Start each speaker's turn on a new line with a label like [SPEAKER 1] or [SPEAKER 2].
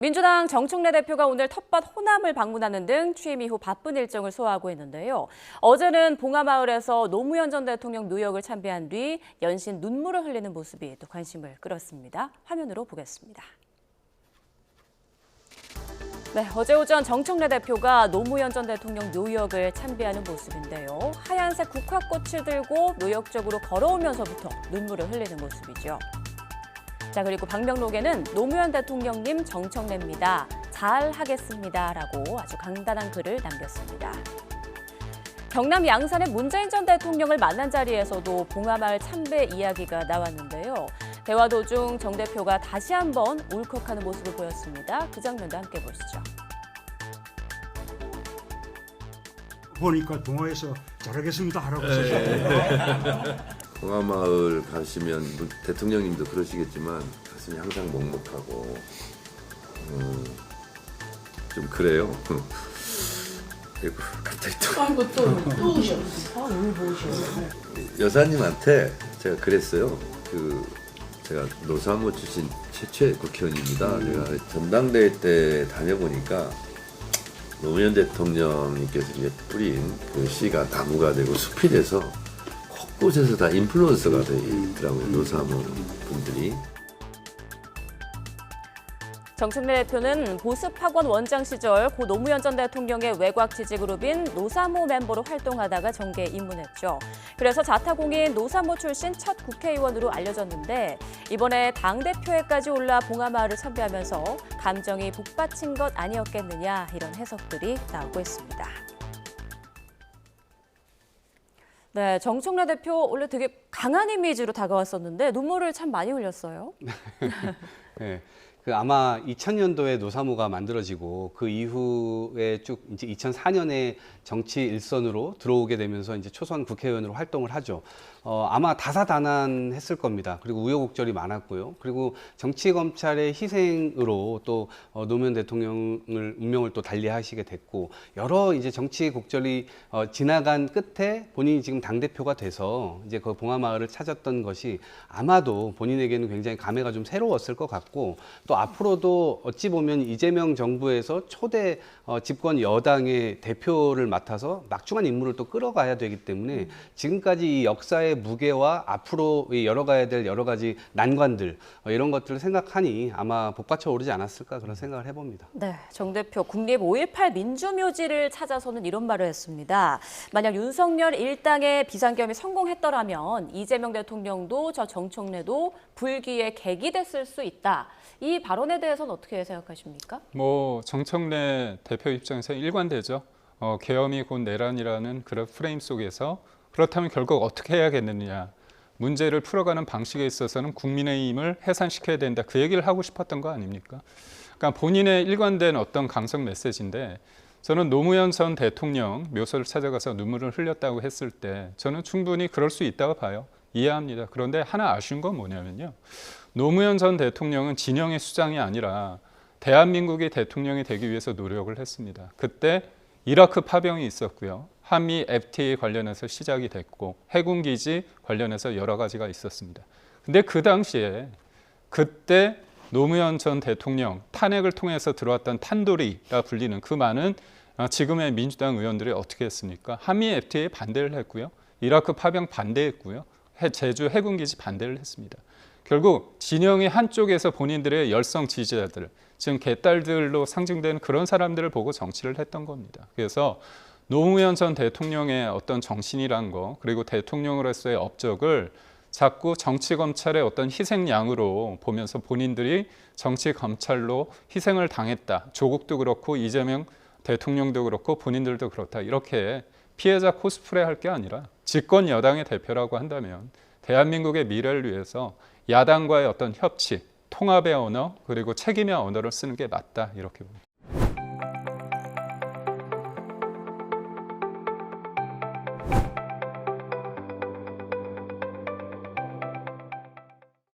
[SPEAKER 1] 민주당 정청래 대표가 오늘 텃밭 호남을 방문하는 등 취임 이후 바쁜 일정을 소화하고 있는데요. 어제는 봉하마을에서 노무현 전 대통령 누역을 참배한 뒤 연신 눈물을 흘리는 모습이 또 관심을 끌었습니다. 화면으로 보겠습니다. 네, 어제 오전 정청래 대표가 노무현 전 대통령 묘역을 참배하는 모습인데요. 하얀색 국화꽃을 들고 노역 쪽으로 걸어오면서부터 눈물을 흘리는 모습이죠. 자, 그리고 방명록에는 노무현 대통령님 정청래입니다. 잘 하겠습니다. 라고 아주 강단한 글을 남겼습니다. 경남 양산의 문재인 전 대통령을 만난 자리에서도 봉하마을 참배 이야기가 나왔는데요. 대화 도중 정 대표가 다시 한번 울컥하는 모습을 보였습니다. 그 장면도 함께 보시죠.
[SPEAKER 2] 보니까 동화에서 잘하겠습니다 하라고 썼어요.
[SPEAKER 3] 봉하마을 가시면 대통령님도 그러시겠지만 가슴이 항상 먹먹하고 좀 그래요. 그리고 갑자기
[SPEAKER 4] 또 우셔. 너무 보이셔.
[SPEAKER 3] 여사님한테 제가 그랬어요. 제가 노사모 출신 최초의 국회의원입니다. 제가 전당대회 때 다녀보니까 노무현 대통령님께서 이제 뿌린 그 씨가 나무가 되고 숲이 돼서 곳곳에서 다 인플루언서가 돼 있더라고요. 노사모 분들이.
[SPEAKER 1] 정청래 대표는 보습학원 원장 시절 고 노무현 전 대통령의 외곽 지지 그룹인 노사모 멤버로 활동하다가 정계에 입문했죠. 그래서 자타공인 노사모 출신 첫 국회의원으로 알려졌는데 이번에 당대표에까지 올라 봉하마을을 참배하면서 감정이 북받친 것 아니었겠느냐 이런 해석들이 나오고 있습니다. 네, 정청래 대표 원래 되게 강한 이미지로 다가왔었는데 눈물을 참 많이 흘렸어요.
[SPEAKER 5] 네. 아마 2000년도에 노사모가 만들어지고 그 이후에 쭉 이제 2004년에 정치 일선으로 들어오게 되면서 이제 초선 국회의원으로 활동을 하죠. 아마 다사다난했을 겁니다. 그리고 우여곡절이 많았고요. 그리고 정치 검찰의 희생으로 또 노무현 대통령을 운명을 또 달리하시게 됐고 여러 이제 정치 곡절이 지나간 끝에 본인이 지금 당 대표가 돼서 이제 그 봉하마을을 찾았던 것이 아마도 본인에게는 굉장히 감회가 좀 새로웠을 것 같고 또 앞으로도 어찌 보면 이재명 정부에서 초대 집권 여당의 대표를 맡아서 막중한 임무를 또 끌어가야 되기 때문에 지금까지 이 역사의 무게와 앞으로 열어가야 될 여러 가지 난관들 이런 것들을 생각하니 아마 복받쳐 오르지 않았을까 그런 생각을 해봅니다.
[SPEAKER 1] 네, 정 대표 국립 5.18 민주묘지를 찾아서는 이런 말을 했습니다. 만약 윤석열 일당의 비상겸이 성공했더라면 이재명 대통령도 저 정청래도 불기의 계기 됐을 수 있다. 이 발언에 대해서는 어떻게 생각하십니까?
[SPEAKER 6] 정청래 대표 입장에서 일관되죠. 계엄이 곧 내란이라는 그런 프레임 속에서 그렇다면 결국 어떻게 해야겠느냐. 문제를 풀어가는 방식에 있어서는 국민의힘을 해산시켜야 된다. 그 얘기를 하고 싶었던 거 아닙니까? 그러니까 본인의 일관된 어떤 강성 메시지인데 저는 노무현 전 대통령 묘소를 찾아가서 눈물을 흘렸다고 했을 때 저는 충분히 그럴 수 있다고 봐요. 이해합니다. 그런데 하나 아쉬운 건 뭐냐면요. 노무현 전 대통령은 진영의 수장이 아니라 대한민국의 대통령이 되기 위해서 노력을 했습니다. 그때 이라크 파병이 있었고요. 한미 FTA 관련해서 시작이 됐고 해군기지 관련해서 여러 가지가 있었습니다. 근데 그 당시에 그때 노무현 전 대통령 탄핵을 통해서 들어왔던 탄도리라 불리는 그 많은 지금의 민주당 의원들이 어떻게 했습니까? 한미 FTA에 반대를 했고요. 이라크 파병 반대했고요. 제주 해군기지 반대를 했습니다. 결국 진영의 한쪽에서 본인들의 열성 지지자들, 지금 개딸들로 상징되는 그런 사람들을 보고 정치를 했던 겁니다. 그래서 노무현 전 대통령의 어떤 정신이란 거, 그리고 대통령으로서의 업적을 자꾸 정치 검찰의 어떤 희생양으로 보면서 본인들이 정치 검찰로 희생을 당했다. 조국도 그렇고 이재명 대통령도 그렇고 본인들도 그렇다. 이렇게 피해자 코스프레 할 게 아니라 집권 여당의 대표라고 한다면 대한민국의 미래를 위해서 야당과의 어떤 협치, 통합의 언어, 그리고 책임의 언어를 쓰는 게 맞다. 이렇게 봅니다.